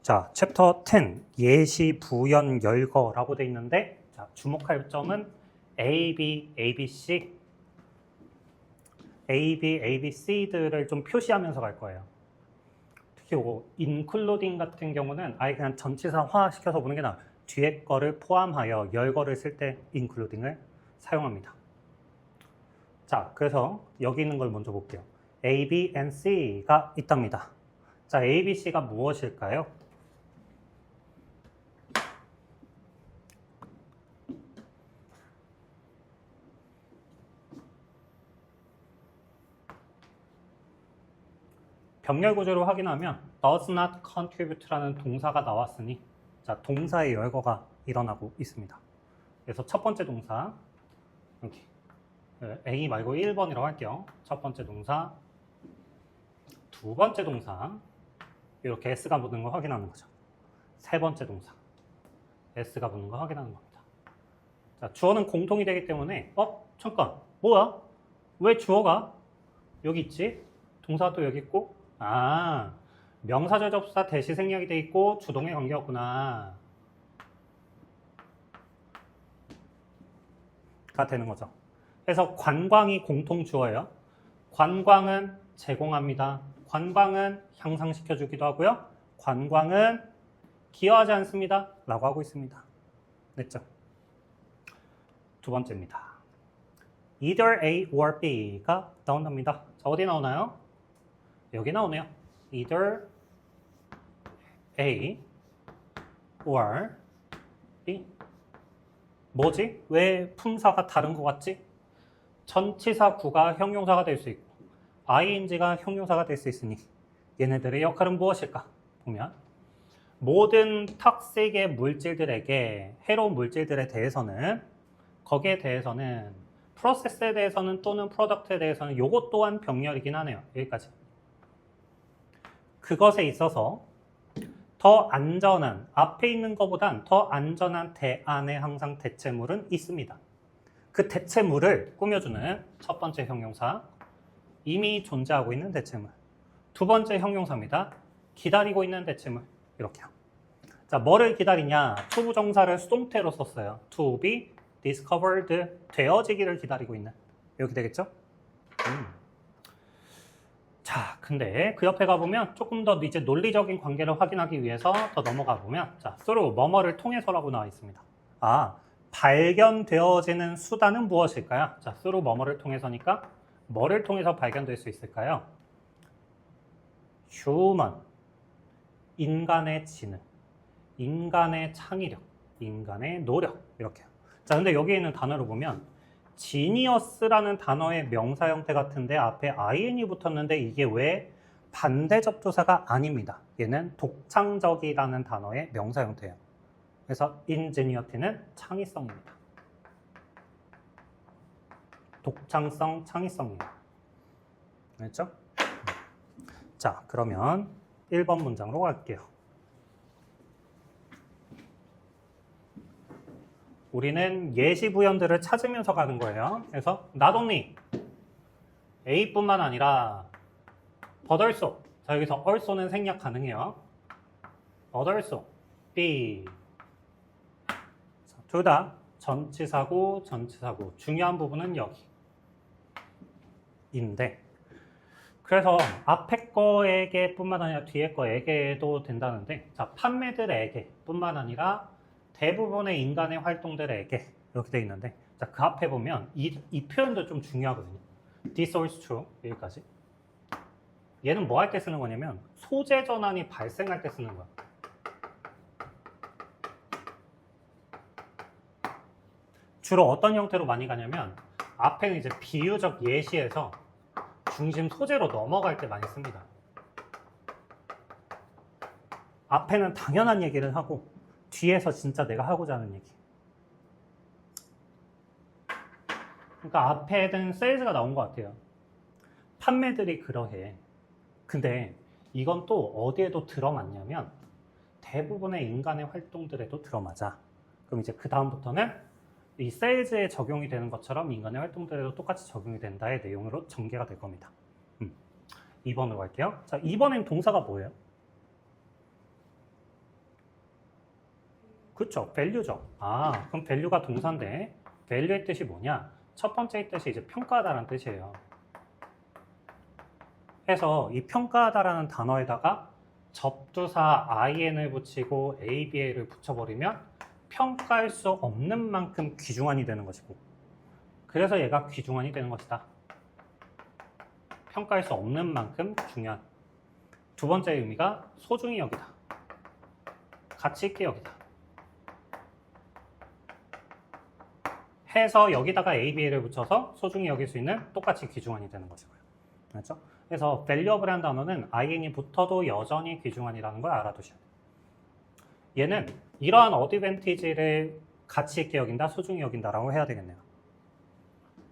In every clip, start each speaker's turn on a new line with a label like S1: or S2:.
S1: 자, 챕터 10 예시 부연 열거라고 돼 있는데 자, 주목할 점은 A, B, A, B, C A, B, A, B, C들을 좀 표시하면서 갈 거예요. 특히 이거 including 같은 경우는 아예 그냥 전치사화 시켜서 보는 게 나아. 뒤에 거를 포함하여 열거를 쓸 때 including을 사용합니다. 자, 그래서 여기 있는 걸 먼저 볼게요. A, B, and C가 있답니다. 자, A, B, C가 무엇일까요? 병렬 구조를 확인하면 does not contribute라는 동사가 나왔으니 자, 동사의 열거가 일어나고 있습니다. 그래서 첫 번째 동사 여기 A 말고 1번이라고 할게요. 첫 번째 동사, 두 번째 동사 이렇게 S가 붙는 거 확인하는 거죠. 세 번째 동사 S가 붙는 거 확인하는 겁니다. 자, 주어는 공통이 되기 때문에 잠깐 뭐야? 왜 주어가 여기 있지? 동사도 여기 있고 명사절 접수사 대시 생략이 돼 있고 주동의 관계였구나 가 되는 거죠. 그래서 관광이 공통 주어예요. 관광은 제공합니다. 관광은 향상시켜주기도 하고요. 관광은 기여하지 않습니다. 라고 하고 있습니다. 됐죠? 두 번째입니다. Either A or B가 나온답니다. 자, 어디 나오나요? 여기 나오네요. Either A or B. 뭐지? 왜 품사가 다른 것 같지? 전치사 구가 형용사가 될 수 있고 ing가 형용사가 될 수 있으니 얘네들의 역할은 무엇일까? 보면 모든 탁색의 물질들에게 해로운 물질들에 대해서는 거기에 대해서는 프로세스에 대해서는 또는 프로덕트에 대해서는 요것 또한 병렬이긴 하네요. 여기까지. 그것에 있어서 더 안전한, 앞에 있는 것보단 더 안전한 대안에 항상 대체물은 있습니다. 그 대체물을 꾸며주는 첫 번째 형용사, 이미 존재하고 있는 대체물. 두 번째 형용사입니다. 기다리고 있는 대체물. 이렇게요. 자, 뭐를 기다리냐? 투부정사를 수동태로 썼어요. To be discovered, 되어지기를 기다리고 있는. 이렇게 되겠죠? 자, 근데 그 옆에 가보면 조금 더 이제 논리적인 관계를 확인하기 위해서 더 넘어가 보면 자, through, 뭐뭐를 통해서라고 나와 있습니다. 발견되어지는 수단은 무엇일까요? 자, through 뭐뭐를 통해서니까 뭐를 통해서 발견될 수 있을까요? human, 인간의 지능, 인간의 창의력, 인간의 노력 이렇게요. 자, 근데 여기 있는 단어를 보면 genius라는 단어의 명사 형태 같은데 앞에 ing이 붙었는데 이게 왜 반대접 조사가 아닙니다. 얘는 독창적이라는 단어의 명사 형태예요. 그래서 ingenuity는 창의성입니다. 독창성, 창의성이에요. 알겠죠? 자, 그러면 1번 문장으로 갈게요. 우리는 예시 부연들을 찾으면서 가는 거예요. 그래서 not only A뿐만 아니라 but also. 자, 여기서 also는 생략 가능해요. but also B. 둘 다 전치사고 전치사고. 중요한 부분은 여기인데 그래서 앞에 거에게 뿐만 아니라 뒤에 거에게도 된다는데 자, 판매들에게 뿐만 아니라 대부분의 인간의 활동들에게 이렇게 돼 있는데 자, 그 앞에 보면 이 표현도 좀 중요하거든요. This is true. 여기까지. 얘는 뭐 할 때 쓰는 거냐면 소재 전환이 발생할 때 쓰는 거야. 주로 어떤 형태로 많이 가냐면 앞에는 이제 비유적 예시에서 중심 소재로 넘어갈 때 많이 씁니다. 앞에는 당연한 얘기를 하고 뒤에서 진짜 내가 하고자 하는 얘기. 그러니까 앞에는 세일즈가 나온 것 같아요. 판매들이 그러해. 근데 이건 또 어디에도 들어맞냐면 대부분의 인간의 활동들에도 들어맞아. 그럼 이제 그 다음부터는 이 세일즈에 적용이 되는 것처럼 인간의 활동들에도 똑같이 적용이 된다의 내용으로 전개가 될 겁니다. 2번으로 갈게요. 자, 2번엔 동사가 뭐예요? 그렇죠. value죠. 아, 그럼 value가 동사인데 value의 뜻이 뭐냐? 첫 번째 뜻이 이제 평가하다라는 뜻이에요. 해서 이 평가하다라는 단어에다가 접두사 in을 붙이고 aba를 붙여버리면 평가할 수 없는 만큼 귀중한이 되는 것이고, 그래서 얘가 귀중한이 되는 것이다. 평가할 수 없는 만큼 중요한. 두 번째 의미가 소중히 여기다. 가치 있게 여기다. 해서 여기다가 ABA를 붙여서 소중히 여길 수 있는 똑같이 귀중한이 되는 것이고요. 그렇죠? 그래서 valuable이라는 단어는 in이 붙어도 여전히 귀중한이라는 걸 알아두셔야 돼요. 얘는 이러한 어드밴티지를 가치 있게 여긴다, 소중히 여긴다라고 해야 되겠네요.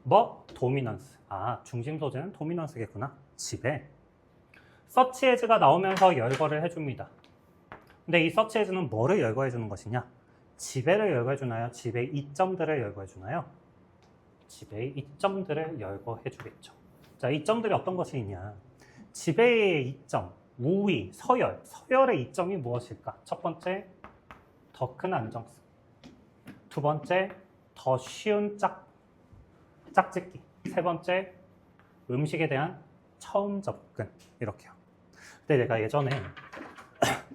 S1: 뭐? 도미넌스. 아, 중심 소재는 도미넌스겠구나. 지배. 서치 에즈가 나오면서 열거를 해줍니다. 근데 이 서치 에즈는 뭐를 열거해 주는 것이냐? 지배를 열거해 주나요? 지배의 이점들을 열거해 주나요? 지배의 이점들을 열거해 주겠죠. 자, 이점들이 어떤 것이냐? 지배의 이점, 우위, 서열. 서열의 이점이 무엇일까? 첫 번째, 더 큰 안정성. 두 번째, 더 쉬운 짝짓기. 세 번째, 음식에 대한 처음 접근. 이렇게요. 근데 내가 예전에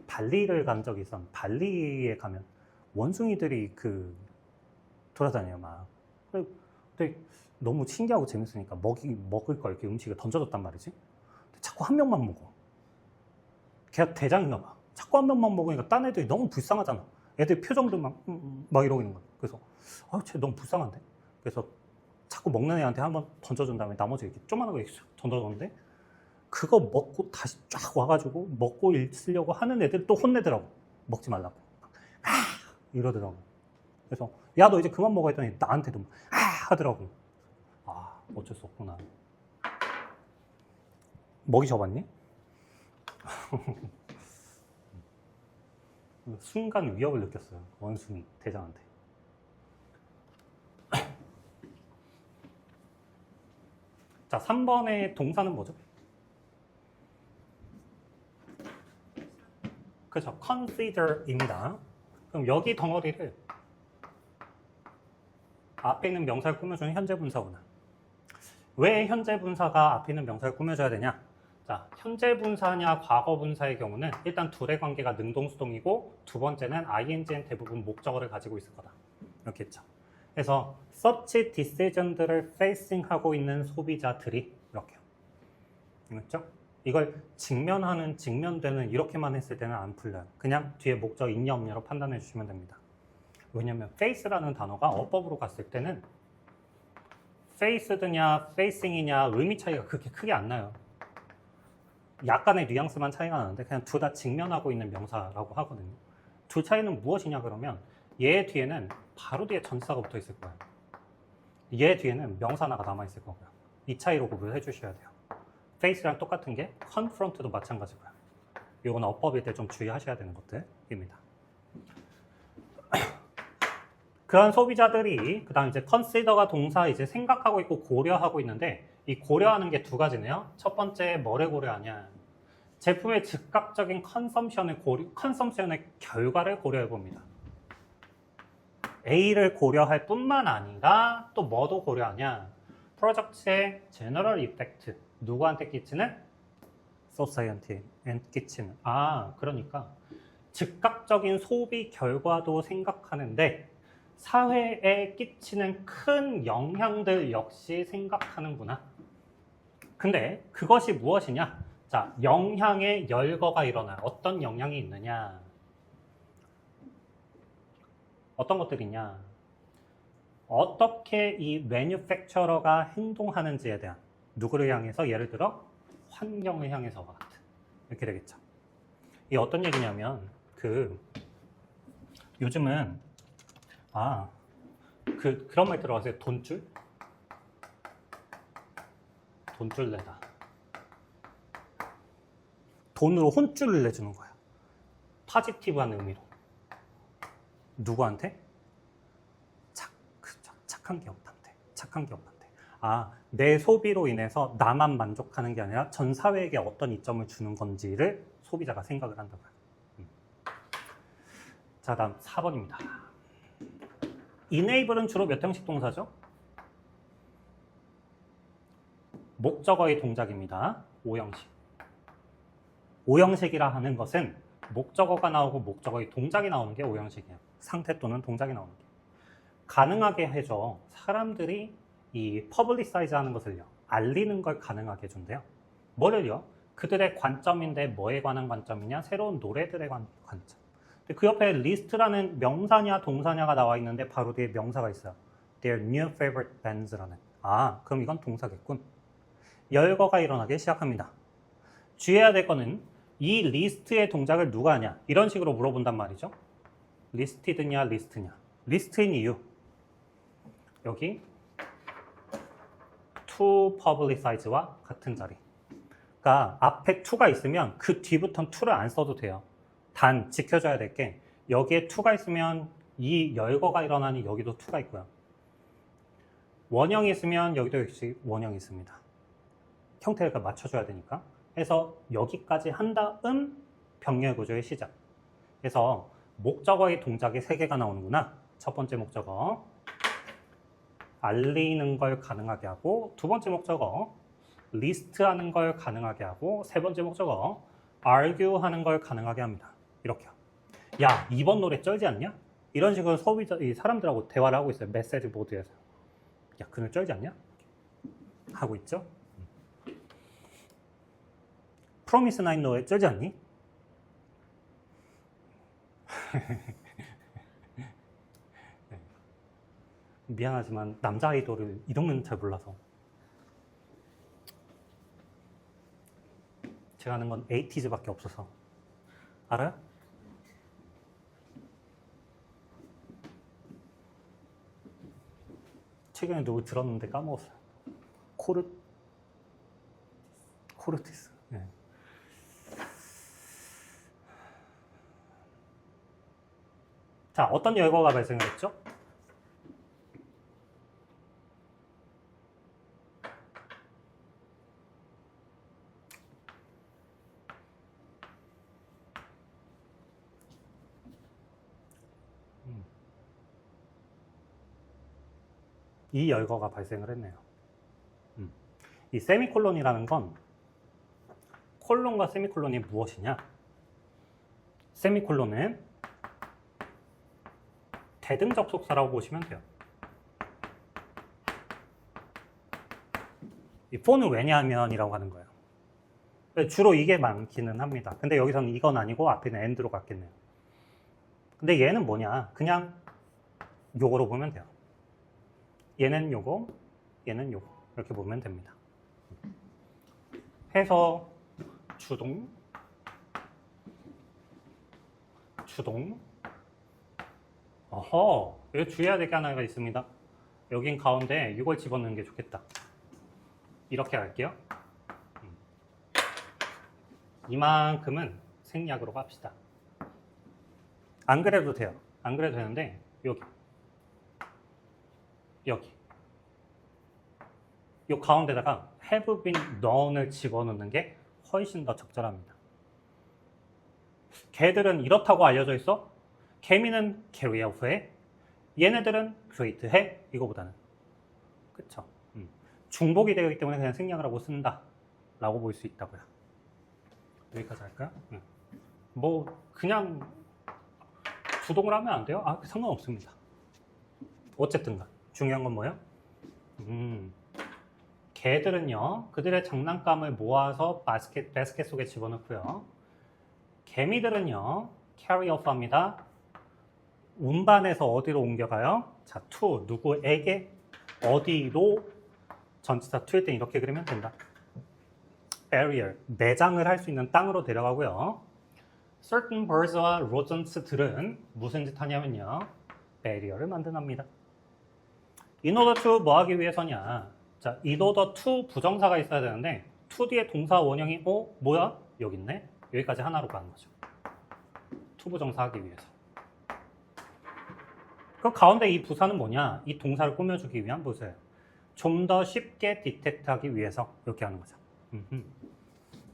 S1: 발리를 간 적이 있었는데, 발리에 가면 원숭이들이 돌아다녀요, 막. 근데 너무 신기하고 재밌으니까 먹을 걸 이렇게 음식을 던져줬단 말이지. 근데 자꾸 한 명만 먹어. 걔가 대장인가 봐. 자꾸 한 명만 먹으니까 딴 애들이 너무 불쌍하잖아. 애들 표정도 막 이러고 있는 거야. 그래서 쟤 너무 불쌍한데? 그래서 자꾸 먹는 애한테 한번 던져준 다음에 나머지 이렇게 조그만한 거 던져줬는데, 그거 먹고 다시 쫙 와가지고 먹고 있으려고 하는 애들 또 혼내더라고. 먹지 말라고. 이러더라고. 그래서 야, 너 이제 그만 먹어 했더니 나한테도 하더라고. 아, 어쩔 수 없구나. 먹이 줘봤니? 순간 위협을 느꼈어요. 원숭이 대장한테. 자, 3번의 동사는 뭐죠? 그렇죠. consider입니다. 그럼 여기 덩어리를 앞에 있는 명사를 꾸며주는 현재 분사구나. 왜 현재 분사가 앞에 있는 명사를 꾸며줘야 되냐? 자, 현재 분사냐 과거 분사의 경우는 일단 둘의 관계가 능동수동이고, 두 번째는 ing는 대부분 목적어를 가지고 있을 거다. 이렇게 했죠. 그래서 such decision들을 facing하고 있는 소비자들이 이렇게요. 그렇죠? 이걸 직면되는 이렇게만 했을 때는 안 풀려요. 그냥 뒤에 목적 있냐 없냐로 판단해 주시면 됩니다. 왜냐면 face라는 단어가 어법으로 갔을 때는 faced냐 facing이냐 의미 차이가 그렇게 크게 안 나요. 약간의 뉘앙스만 차이가 나는데 그냥 둘 다 직면하고 있는 명사라고 하거든요. 둘 차이는 무엇이냐 그러면 얘 뒤에는 바로 뒤에 전치사가 붙어 있을 거예요. 얘 뒤에는 명사 하나가 남아 있을 거고요. 이 차이로 구분해 주셔야 돼요. face랑 똑같은 게 confront도 마찬가지고요. 이건 어법일 때 좀 주의하셔야 되는 것들입니다. 그런 소비자들이 그다음 이제 consider가 동사 이제 생각하고 있고 고려하고 있는데, 이 고려하는 게 두 가지네요. 첫 번째 뭐를 고려하냐? 제품의 즉각적인 컨섬션의 결과를 고려해 봅니다. A를 고려할 뿐만 아니라 또 뭐도 고려하냐? 프로덕트의 제너럴 이펙트. 누구한테 끼치는? 소사이언티에 끼치는. 아, 그러니까 즉각적인 소비 결과도 생각하는데 사회에 끼치는 큰 영향들 역시 생각하는구나. 근데 그것이 무엇이냐? 자, 영향의 열거가 일어나요. 어떤 영향이 있느냐? 어떤 것들이냐? 어떻게 이 매뉴팩처러가 행동하는지에 대한, 누구를 향해서? 예를 들어 환경을 향해서와 같은, 이렇게 되겠죠. 이게 어떤 얘기냐면 요즘은 그런 말 들어가세요? 돈줄 내다. 돈으로 혼줄을 내주는 거야. 파지티브한 의미로. 누구한테? 착한 기업한테. 내 소비로 인해서 나만 만족하는 게 아니라 전 사회에게 어떤 이점을 주는 건지를 소비자가 생각을 한다고요. 자, 다음 4번입니다. enable은 주로 몇 형식 동사죠? 목적어의 동작입니다. 5형식. 5형식이라 하는 것은 목적어가 나오고 목적어의 동작이 나오는 게 5형식이에요. 상태 또는 동작이 나오는 게. 가능하게 해줘. 사람들이 이 퍼블리사이즈 하는 것을요. 알리는 걸 가능하게 해준대요. 뭐를요? 그들의 관점인데 뭐에 관한 관점이냐? 새로운 노래들에 관한 관점. 그 옆에 리스트라는 명사냐 동사냐가 나와 있는데 바로 뒤에 명사가 있어요. Their new favorite bands라는. 아, 그럼 이건 동사겠군. 열거가 일어나기 시작합니다. 주의해야 될 거는 이 리스트의 동작을 누가 하냐? 이런 식으로 물어본단 말이죠. 리스티드냐 리스트냐. 리스트인 이유. 여기 to publicize와 같은 자리. 그러니까 앞에 to가 있으면 그 뒤부터는 to를 안 써도 돼요. 단 지켜줘야 될 게 여기에 to가 있으면 이 열거가 일어나니 여기도 to가 있고요. 원형이 있으면 여기도 역시 원형이 있습니다. 형태를 맞춰줘야 되니까. 해서 여기까지 한 다음 병렬 구조의 시작. 그래서 목적어의 동작이 3개가 나오는구나. 첫 번째 목적어. 알리는 걸 가능하게 하고, 두 번째 목적어. 리스트하는 걸 가능하게 하고, 세 번째 목적어. argue 하는 걸 가능하게 합니다. 이렇게요. 야, 이번 노래 쩔지 않냐? 이런 식으로 소비자, 이 사람들하고 대화를 하고 있어요. 메시지 보드에서. 야, 그 노래 쩔지 않냐? 하고 있죠. 프로미스 나인 노래 쩔지 않니? 네. 미안하지만 남자 아이돌을 이름은 잘 몰라서 제가 아는 건 에이티즈밖에 없어서. 알아요? 최근에 누구 들었는데 까먹었어요. 코르티스. 네. 자, 어떤 열거가 발생을 했죠? 이 열거가 발생을 했네요. 이 세미콜론이라는 건 콜론과 세미콜론이 무엇이냐? 세미콜론은 대등 접속사라고 보시면 돼요. 이 for는 왜냐하면이라고 하는 거예요. 주로 이게 많기는 합니다. 근데 여기서는 이건 아니고 앞에는 and로 갔겠네요. 근데 얘는 뭐냐? 그냥 요거로 보면 돼요. 얘는 요거, 얘는 요거. 이렇게 보면 됩니다. 해서 주동, 어허, 여기 주의해야 될 게 하나가 있습니다. 여긴 가운데 이걸 집어넣는 게 좋겠다. 이렇게 할게요. 이만큼은 생략으로 갑시다. 안 그래도 돼요. 안 그래도 되는데 여기 이 가운데다가 have been known을 집어넣는 게 훨씬 더 적절합니다. 걔들은 이렇다고 알려져 있어? 개미는 carry out 해. 얘네들은 create 해. 이거보다는. 그쵸? 중복이 되기 때문에 그냥 생략을 하고 쓴다 라고 볼 수 있다고요. 여기까지 할까요? 뭐 그냥 주동을 하면 안 돼요? 아, 상관없습니다. 어쨌든 중요한 건 뭐예요? 개들은요, 그들의 장난감을 모아서 바스켓 속에 집어넣고요. 개미들은요, carry off 합니다. 운반해서 어디로 옮겨가요? 자, to, 누구에게, 어디로, 전치사 to일 땐 이렇게 그리면 된다. barrier, 매장을 할 수 있는 땅으로 데려가고요. certain birds와 rodents들은 무슨 짓 하냐면요, barrier를 만든답니다. in order to 뭐 하기 위해서냐? 자, in order to 부정사가 있어야 되는데 to 뒤에 동사 원형이 뭐야? 여기 있네. 여기까지 하나로 가는 거죠. to 부정사 하기 위해서. 그 가운데 이 부사는 뭐냐? 이 동사를 꾸며주기 위한 부사예요. 좀 더 쉽게 디텍트하기 위해서 이렇게 하는 거죠.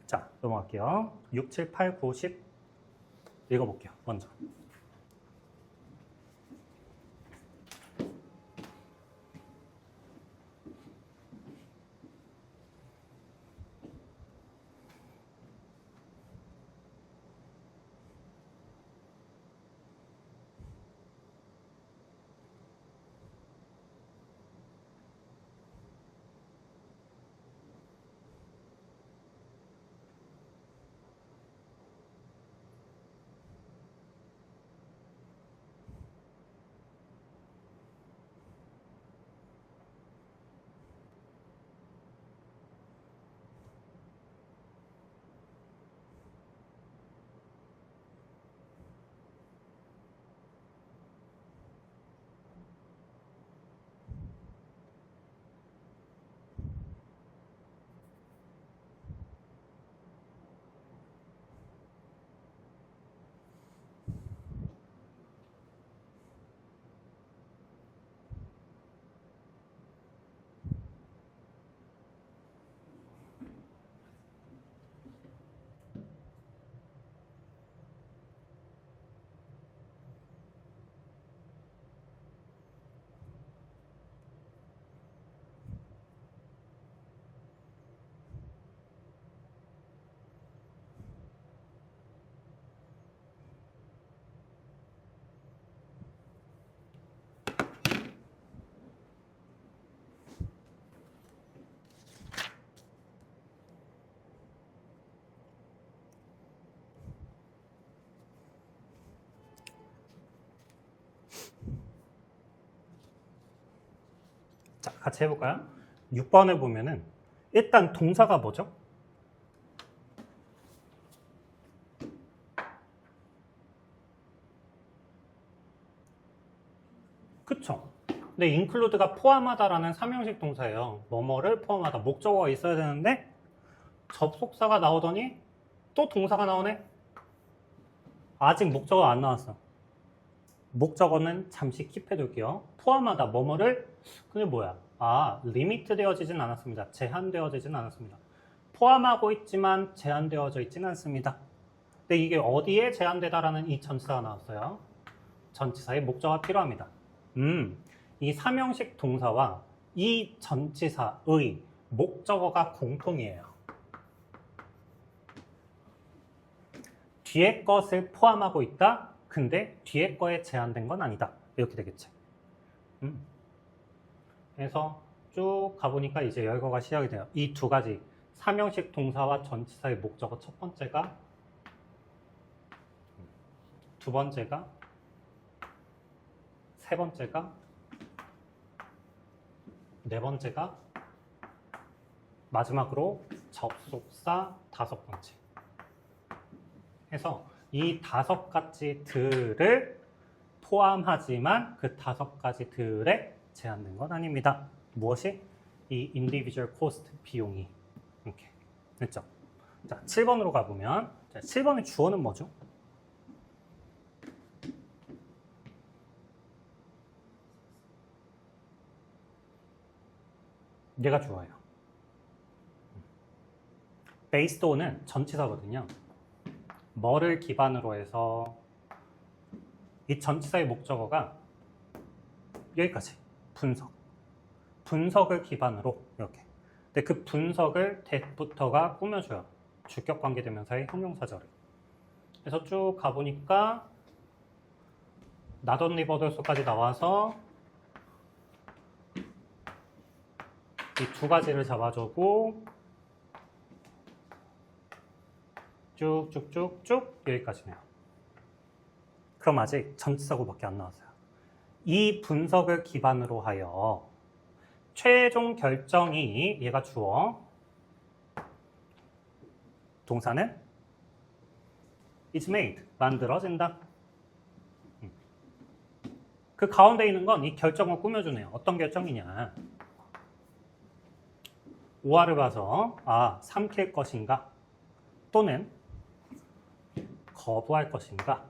S1: 자, 넘어갈게요. 6, 7, 8, 9, 10 읽어볼게요. 먼저 같이 해볼까요? 6번을 보면은 일단 동사가 뭐죠? 그쵸? 근데 include가 포함하다라는 3형식 동사예요. 뭐뭐를 포함하다. 목적어가 있어야 되는데 접속사가 나오더니 또 동사가 나오네? 아직 목적어 안 나왔어. 목적어는 잠시 킵해둘게요. 포함하다. 뭐뭐를 그게 뭐야? 리미트 되어지진 않았습니다. 제한되어지진 않았습니다. 포함하고 있지만 제한되어져 있지는 않습니다. 근데 이게 어디에 제한되다라는 이 전치사가 나왔어요. 전치사의 목적어가 필요합니다. 이 3형식 동사와 이 전치사의 목적어가 공통이에요. 뒤에 것을 포함하고 있다. 근데 뒤에 거에 제한된 건 아니다. 이렇게 되겠지. 그래서 쭉 가보니까 이제 열거가 시작이 돼요. 이 두 가지 3형식 동사와 전치사의 목적어 첫 번째가, 두 번째가, 세 번째가, 네 번째가, 마지막으로 접속사 다섯 번째. 해서 이 다섯 가지들을 포함하지만 그 다섯 가지들에 제한된 건 아닙니다. 무엇이? 이 individual cost 비용이. 이렇게 됐죠? 자, 7번으로 가보면, 자, 7번의 주어는 뭐죠? 얘가 주어예요. based on은 전치사거든요. 뭐를 기반으로 해서 이 전치사의 목적어가 여기까지 분석. 분석을 기반으로 이렇게. 근데 그 분석을 that부터가 꾸며줘요. 주격관계대명사의 형용사절을. 그래서 쭉 가보니까 not only but also까지 나와서 이 두 가지를 잡아주고 쭉쭉쭉쭉 여기까지네요. 그럼 아직 전치사고밖에 안 나왔어요. 이 분석을 기반으로 하여 최종 결정이 얘가 주어, 동사는 is made, 만들어진다. 그 가운데 있는 건 이 결정을 꾸며주네요. 어떤 결정이냐. 오화를 봐서 삼킬 것인가 또는 거부할 것인가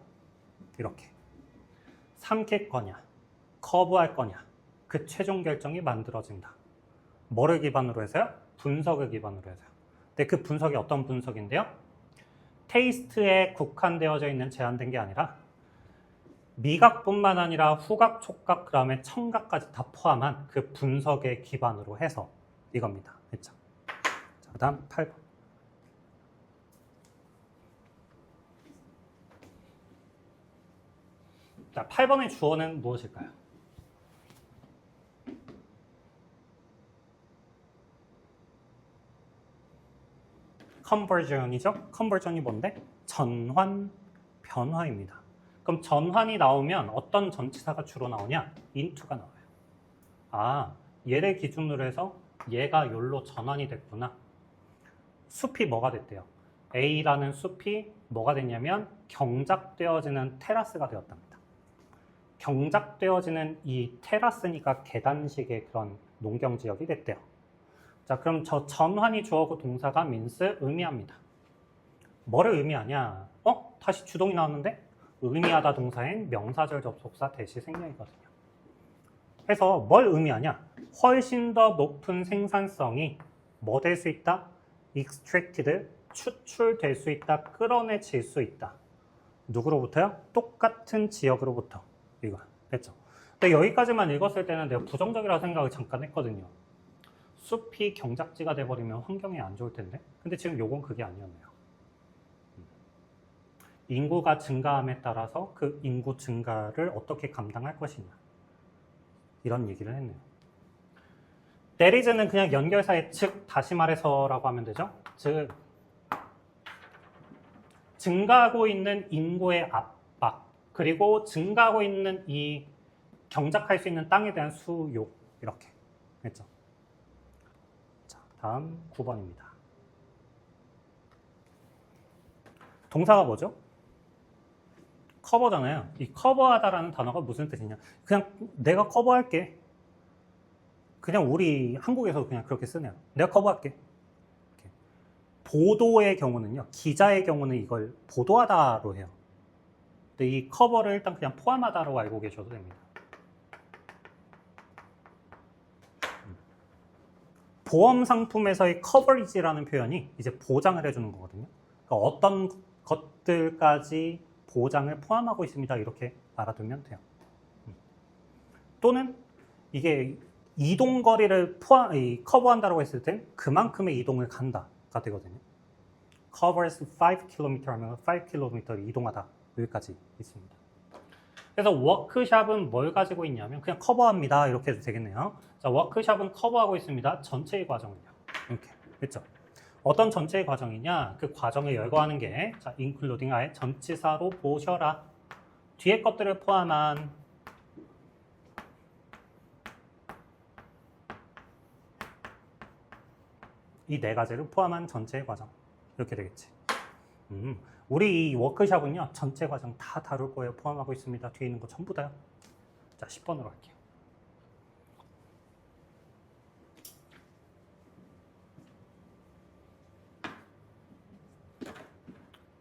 S1: 이렇게 삼킬 거냐 거부할 거냐 그 최종 결정이 만들어진다. 뭐를 기반으로 해서요? 분석을 기반으로 해서요. 근데 그 분석이 어떤 분석인데요? 테이스트에 국한되어져 있는 제한된 게 아니라 미각뿐만 아니라 후각, 촉각, 그 다음에 청각까지 다 포함한 그 분석에 기반으로 해서 이겁니다. 됐죠? 자, 그 다음 8번. 자, 8번의 주어는 무엇일까요? 컨버전이죠? 컨버전이 뭔데? 전환, 변화입니다. 그럼 전환이 나오면 어떤 전치사가 주로 나오냐? into가 나와요. 얘를 기준으로 해서 얘가 여기로 전환이 됐구나. 숲이 뭐가 됐대요? A라는 숲이 뭐가 됐냐면 경작되어지는 테라스가 되었답니다. 경작되어지는 이 테라스니까 계단식의 그런 농경지역이 됐대요. 자, 그럼 저 전환이 주어고 동사가 means 의미합니다. 뭐를 의미하냐? 다시 주동이 나왔는데? 의미하다 동사인 명사절 접속사 대시 생략이거든요. 그래서 뭘 의미하냐? 훨씬 더 높은 생산성이 뭐 될 수 있다? extracted, 추출될 수 있다, 끌어내질 수 있다. 누구로부터요? 똑같은 지역으로부터. 이거 됐죠? 근데 여기까지만 읽었을 때는 내가 부정적이라고 생각을 잠깐 했거든요. 숲이 경작지가 돼버리면 환경이 안 좋을 텐데. 근데 지금 요건 그게 아니었네요. 인구가 증가함에 따라서 그 인구 증가를 어떻게 감당할 것이냐. 이런 얘기를 했네요. That is는 그냥 연결사의 즉, 다시 말해서라고 하면 되죠. 즉, 증가하고 있는 인구의 압박, 그리고 증가하고 있는 이 경작할 수 있는 땅에 대한 수요, 이렇게. 됐죠? 자, 다음 9번입니다. 동사가 뭐죠? 커버잖아요. 이 커버하다라는 단어가 무슨 뜻이냐? 그냥 내가 커버할게. 그냥 우리 한국에서 그냥 그렇게 쓰네요. 내가 커버할게. 이렇게. 보도의 경우는요. 기자의 경우는 이걸 보도하다로 해요. 근데 이 커버를 일단 그냥 포함하다로 알고 계셔도 됩니다. 보험 상품에서의 커버리지라는 표현이 이제 보장을 해주는 거거든요. 그러니까 어떤 것들까지 보장을 포함하고 있습니다. 이렇게 알아두면 돼요. 또는 이게 이동 거리를 커버한다고 했을 땐 그만큼의 이동을 간다가 되거든요. covers 5km 하면 5km를 이동하다 여기까지 있습니다. 그래서 워크샵은 뭘 가지고 있냐면 그냥 커버합니다 이렇게 해도 되겠네요. 자, 워크샵은 커버하고 있습니다. 전체의 과정을요. 이렇게 됐죠? 어떤 전체의 과정이냐? 그 과정을 열거하는 게 자, including 아예 전치사로 보셔라. 뒤에 것들을 포함한 이 네 가지를 포함한 전체의 과정 이렇게 되겠지. 우리 이 워크샵은요 전체 과정 다 다룰 거예요. 포함하고 있습니다. 뒤에 있는 거 전부 다요. 자, 10번으로 할게요.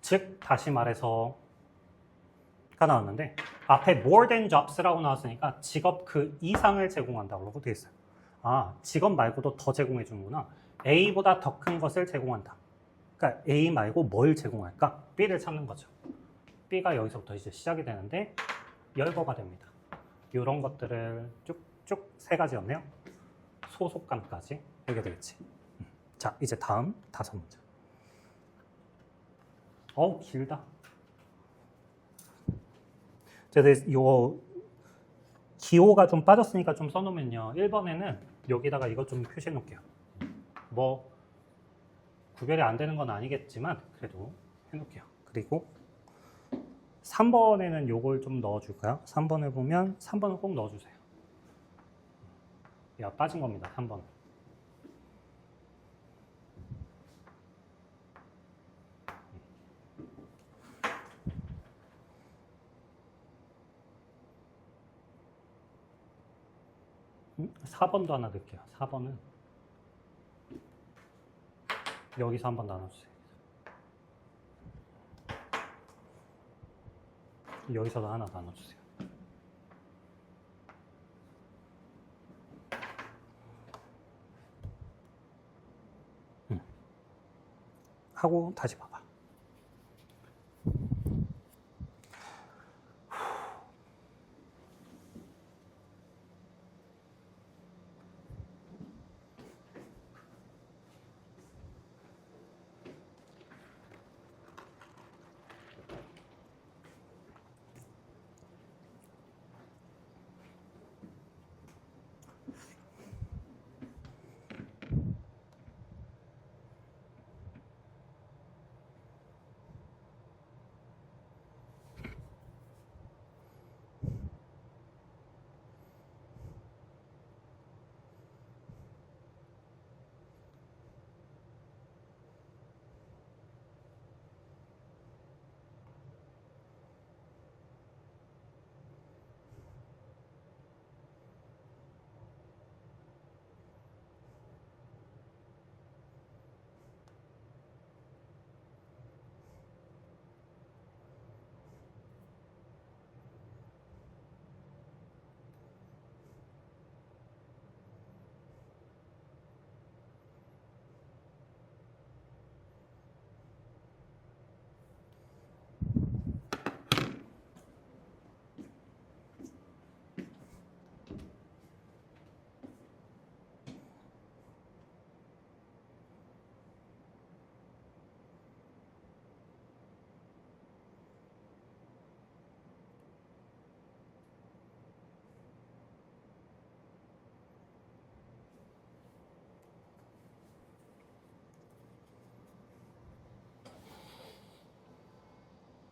S1: 즉 다시 말해서 가 나왔는데 앞에 more than jobs라고 나왔으니까 직업 그 이상을 제공한다고 되어 있어요. 아, 직업 말고도 더 제공해 주는구나. A보다 더 큰 것을 제공한다. 그러니까 A 말고 뭘 제공할까? B를 찾는 거죠. B가 여기서부터 이제 시작이 되는데 열거가 됩니다. 이런 것들을 쭉쭉 세 가지였네요. 소속감까지 이렇게 되겠지. 자, 이제 다음 5문제. 어우, 길다. 그래서 이거 기호가 좀 빠졌으니까 좀 써놓으면요. 1번에는 여기다가 이거 좀 표시해 놓을게요. 뭐 구별이 안 되는 건 아니겠지만 그래도 해놓을게요. 그리고 3번에는 요걸 좀 넣어줄까요? 3번을 보면 3번은 꼭 넣어주세요. 야, 빠진 겁니다. 3번. 음? 4번도 하나 넣을게요. 4번은 여기서 한번 나눠주세요. 여기서도 하나 나눠주세요. 하고 다시 봐봐.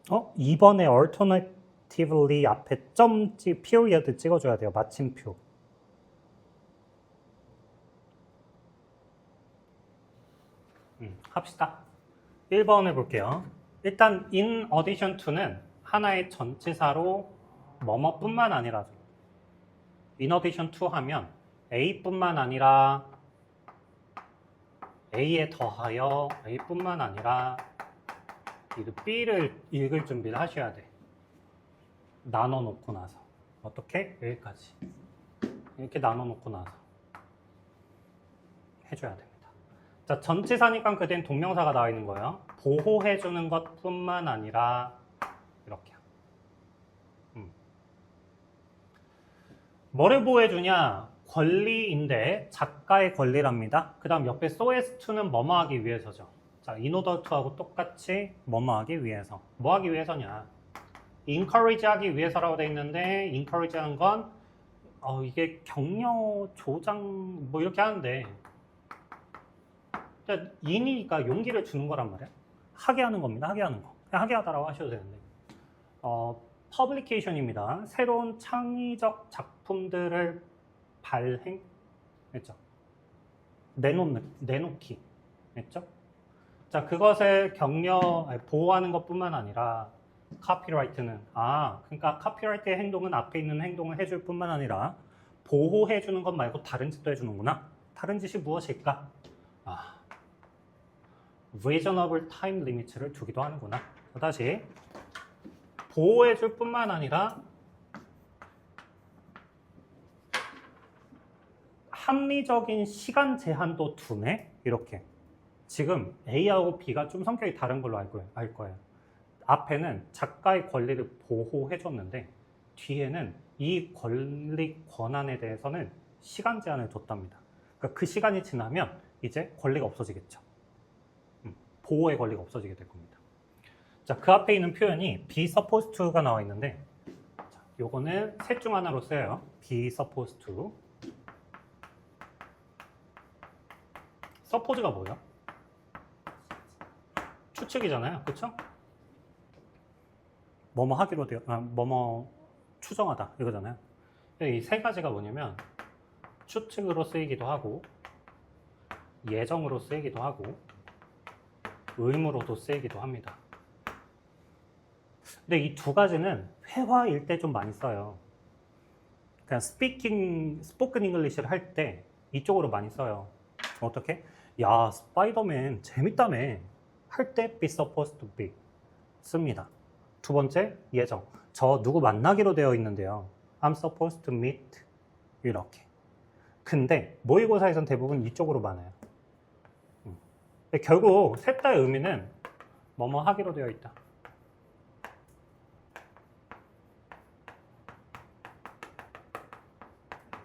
S1: 어? 2번에 alternatively 앞에 점, period 찍어줘야 돼요. 마침표. 합시다. 1번을 볼게요. 일단 in addition to는 하나의 전치사로 뭐뭐뿐만 아니라죠. in addition to 하면 A뿐만 아니라 A에 더하여 A뿐만 아니라 B를 읽을 준비를 하셔야 돼. 나눠놓고 나서 어떻게? 여기까지 이렇게 나눠놓고 나서 해줘야 됩니다. 자, 전치사니까 그대는 동명사가 나와 있는 거예요. 보호해주는 것뿐만 아니라 이렇게. 뭐를 보호해주냐? 권리인데 작가의 권리랍니다. 그 다음 옆에 so as to는 뭐뭐 하기 위해서죠. 자, in order to하고 똑같이 뭐뭐 하기 위해서. 뭐 하기 위해서냐? encourage 하기 위해서라고 돼 있는데 encourage 하는 건 이게 격려, 조장 뭐 이렇게 하는데 in이니까 용기를 주는 거란 말이야. 하게 하는 겁니다. 하게 하는 거. 그냥 하게 하다라고 하셔도 되는데 퍼블리케이션입니다. 새로운 창의적 작품들을 발행했죠. 내놓기 했죠. 자, 그것을 보호하는 것뿐만 아니라 카피라이트는 그러니까 카피라이트의 행동은 앞에 있는 행동을 해줄 뿐만 아니라 보호해주는 것 말고 다른 짓도 해주는구나. 다른 짓이 무엇일까? reasonable time limit를 두기도 하는구나. 다시 보호해줄 뿐만 아니라 합리적인 시간 제한도 두네. 이렇게 지금 A하고 B가 좀 성격이 다른 걸로 알 거예요. 앞에는 작가의 권리를 보호해줬는데 뒤에는 이 권한에 대해서는 시간 제한을 줬답니다. 그러니까 그 시간이 지나면 이제 권리가 없어지겠죠. 보호의 권리가 없어지게 될 겁니다. 자, 그 앞에 있는 표현이 be supposed to가 나와 있는데 자, 요거는 셋 중 하나로 써요. be supposed to. suppose가 뭐예요? 추측이잖아요. 그렇죠? 뭐뭐 하기로 되어 뭐뭐 추정하다 이거잖아요. 이 세 가지가 뭐냐면 추측으로 쓰이기도 하고 예정으로 쓰이기도 하고 의무로도 쓰이기도 합니다. 근데 이 두 가지는 회화일 때 좀 많이 써요. 그냥 스포큰 잉글리시를 할 때 이쪽으로 많이 써요. 어떻게? 야, 스파이더맨 재밌다며 할 때 be supposed to be 씁니다. 두 번째, 예정. 저 누구 만나기로 되어 있는데요. I'm supposed to meet 이렇게. 근데 모의고사에선 대부분 이쪽으로 많아요. 결국 셋 다의 의미는 뭐뭐 하기로 되어 있다.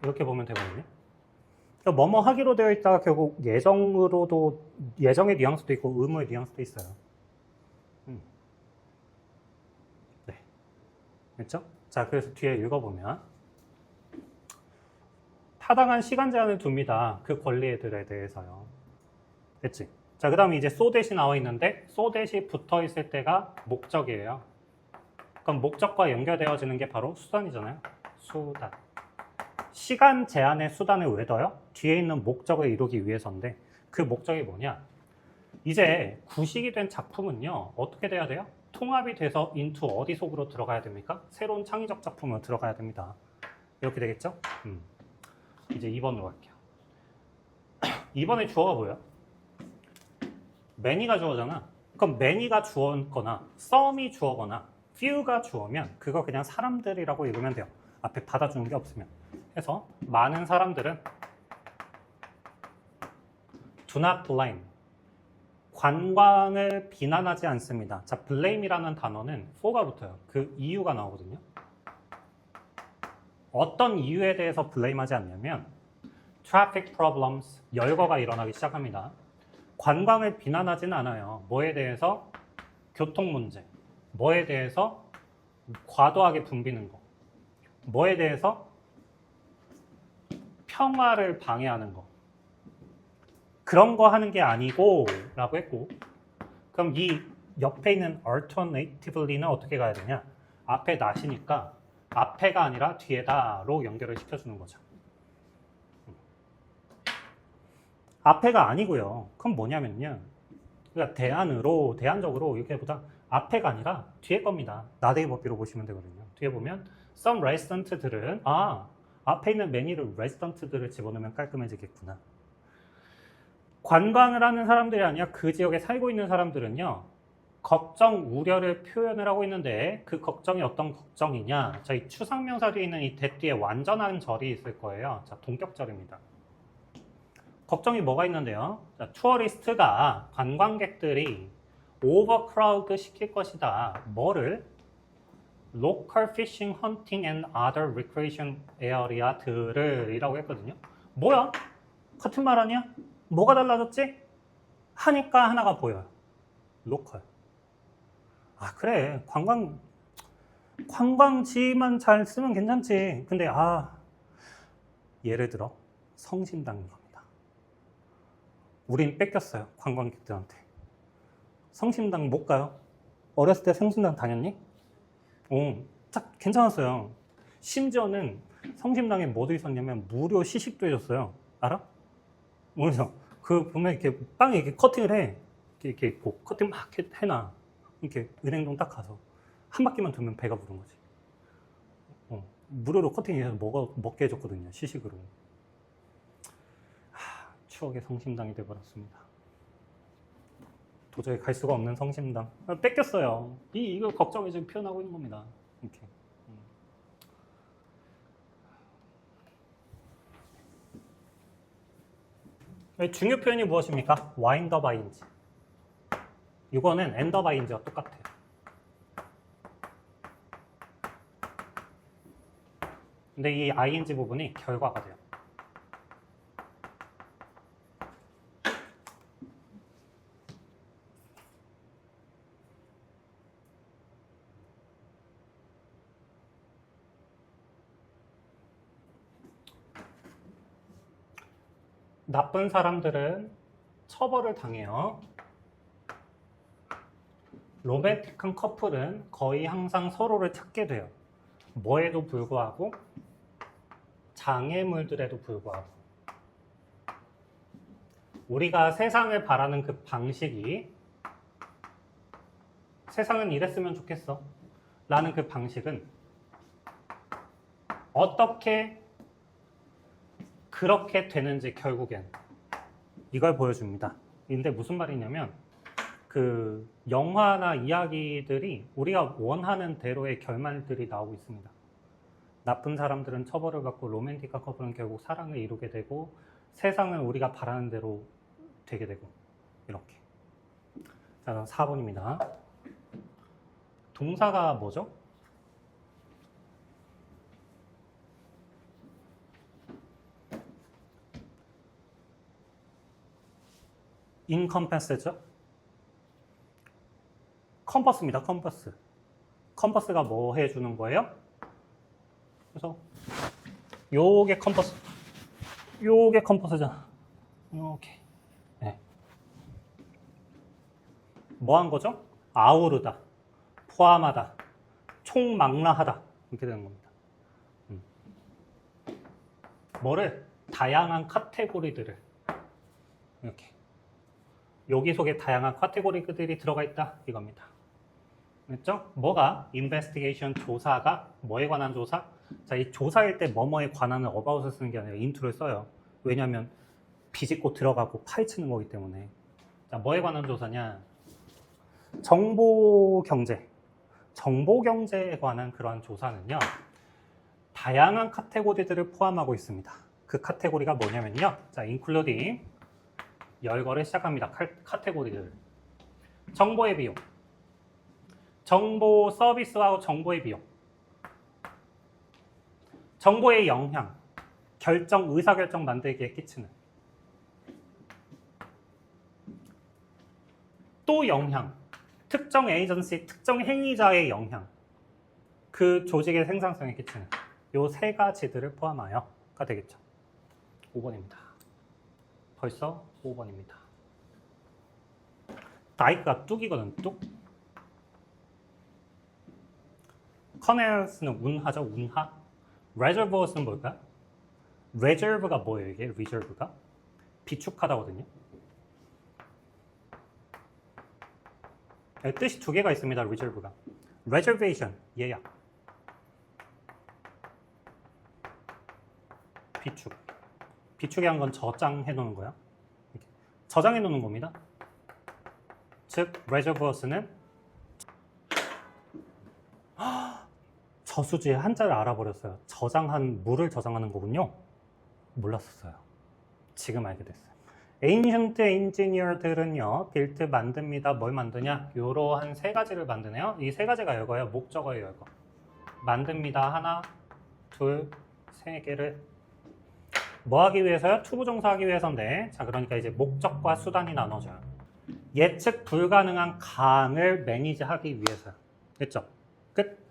S1: 이렇게 보면 되거든요. 뭐뭐 하기로 되어 있다가 결국 예정의 뉘앙스도 있고 의무의 뉘앙스도 있어요. 네, 됐죠? 자, 그래서 뒤에 읽어보면 타당한 시간 제한을 둡니다. 그 권리들에 대해서요. 됐지? 자, 그 다음에 이제 so that이 나와 있는데 so that이 붙어 있을 때가 목적이에요. 그럼 목적과 연결되어지는 게 바로 수단이잖아요. 수단. 시간 제한의 수단을 왜 둬요? 뒤에 있는 목적을 이루기 위해서인데 그 목적이 뭐냐? 이제 구식이 된 작품은요. 어떻게 돼야 돼요? 통합이 돼서 into 어디 속으로 들어가야 됩니까? 새로운 창의적 작품으로 들어가야 됩니다. 이렇게 되겠죠? 이제 2번으로 갈게요. 2번의 주어가 뭐예요? many가 주어잖아. 그럼 many가 주어거나 some이 주어거나 few가 주어면 그거 그냥 사람들이라고 읽으면 돼요. 앞에 받아주는 게 없으면. 해서 많은 사람들은 do not blame. 관광을 비난하지 않습니다. 자, blame이라는 단어는 for가 붙어요. 그 이유가 나오거든요. 어떤 이유에 대해서 blame하지 않냐면 traffic problems, 열거가 일어나기 시작합니다. 관광을 비난하지는 않아요. 뭐에 대해서? 교통 문제. 뭐에 대해서? 과도하게 붐비는 거. 뭐에 대해서? 평화를 방해하는 거. 그런 거 하는 게 아니고 라고 했고, 그럼 이 옆에 있는 alternatively는 어떻게 가야 되냐? 앞에 not이니까 앞에가 아니라 뒤에다로 연결을 시켜주는 거죠. 앞에가 아니고요. 그럼 뭐냐면요. 그러니까 대안적으로 이렇게보다 앞에가 아니라 뒤에 겁니다. 나데이 법비로 보시면 되거든요. 뒤에 보면 some resident들은 앞에 있는 many를 resident들을 집어넣으면 깔끔해지겠구나. 관광을 하는 사람들이 아니라 그 지역에 살고 있는 사람들은요. 걱정, 우려를 표현을 하고 있는데 그 걱정이 어떤 걱정이냐. 자, 이 추상명사 뒤에 있는 이 that 뒤에 완전한 절이 있을 거예요. 자, 동격절입니다. 걱정이 뭐가 있는데요. 자, 투어리스트가 관광객들이 오버크라우드 시킬 것이다. 뭐를? local fishing, hunting and other recreation area들을 이라고 했거든요. 뭐야? 같은 말 아니야? 뭐가 달라졌지? 하니까 하나가 보여요. 로컬. 그래. 관광지만 잘 쓰면 괜찮지. 근데 예를 들어 성심당인 겁니다. 우린 뺏겼어요. 관광객들한테. 성심당 못 가요. 어렸을 때 성심당 다녔니? 딱 괜찮았어요. 심지어는 성심당에 뭐도 있었냐면 무료 시식도 해줬어요. 알아? 뭐죠? 그 보면 이렇게 빵에 이렇게 커팅을 해. 이렇게 있고 커팅 막 해놔. 이렇게 은행동 딱 가서 한 바퀴만 돌면 배가 부른 거지. 무료로 커팅해서 먹게 해줬거든요. 시식으로. 추억의 성심당이 돼버렸습니다. 도저히 갈 수가 없는 성심당. 뺏겼어요. 이거 걱정을 지금 표현하고 있는 겁니다. 이렇게. 중요 표현이 무엇입니까? 와인더 바인지. 이거는 엔더 바인지와 똑같아요. 근데 이 ing 부분이 결과가 돼요. 나쁜 사람들은 처벌을 당해요. 로맨틱한 커플은 거의 항상 서로를 찾게 돼요. 뭐에도 불구하고 장애물들에도 불구하고 우리가 세상을 바라는 그 방식이 세상은 이랬으면 좋겠어 라는 그 방식은 어떻게 그렇게 되는지 결국엔 이걸 보여줍니다. 근데 무슨 말이냐면 그 영화나 이야기들이 우리가 원하는 대로의 결말들이 나오고 있습니다. 나쁜 사람들은 처벌을 받고 로맨틱한 커플은 결국 사랑을 이루게 되고 세상은 우리가 바라는 대로 되게 되고 이렇게. 자, 4번입니다. 동사가 뭐죠? 인컴패스죠? 컴퍼스입니다. 컴퍼스. 컴퍼스가 뭐 해주는 거예요? 그래서 요게 컴퍼스. 요게 컴퍼스잖아. 이렇게. 네. 뭐 한 거죠? 아우르다, 포함하다, 총망라하다 이렇게 되는 겁니다. 뭐를? 다양한 카테고리들을 이렇게. 여기 속에 다양한 카테고리들이 들어가 있다 이겁니다. 됐죠? 뭐가? investigation 조사가 뭐에 관한 조사? 자, 이 조사일 때 뭐뭐에 관한을 about을 쓰는 게 아니라 into를 써요. 왜냐하면 비집고 들어가고 파헤치는 거기 때문에. 자, 뭐에 관한 조사냐? 정보경제. 정보경제에 관한 그러한 조사는요. 다양한 카테고리들을 포함하고 있습니다. 그 카테고리가 뭐냐면요. 자, including 열거를 시작합니다. 카테고리들. 정보의 비용. 정보 서비스와 정보의 비용. 정보의 영향. 의사결정 만들기에 끼치는. 또 영향. 특정 에이전시, 특정 행위자의 영향. 그 조직의 생산성에 끼치는. 요 세 가지들을 포함하여가 되겠죠. 5번입니다. 벌써 5번입니다. 다이크가 뚝이거든, 뚝. 커넬스는 운하죠, 운하. reservoirs는 뭘까요? reserve가 뭐예요, 이게? reserve가? 비축하다거든요. 뜻이 두 개가 있습니다. reserve가. reservation, 예약. 비축. 비축이란 건 저장해 놓는 거야. 이렇게. 저장해 놓는 겁니다. 즉, reservoirs는 저수지의 한자를 알아버렸어요. 저장한 물을 저장하는 거군요. 몰랐었어요. 지금 알게 됐어요. Ancient engineer들은요, build 만듭니다. 뭘 만드냐? 이러한 세 가지를 만드네요. 이 세 가지가 이거예요. 목적어예요, 이거. 만듭니다. 하나, 둘, 세 개를. 뭐 하기 위해서요? 투부정사 하기 위해서인데, 자, 그러니까 이제 목적과 수단이 나눠져요. 예측 불가능한 강을 매니지하기 위해서요. 됐죠? 끝.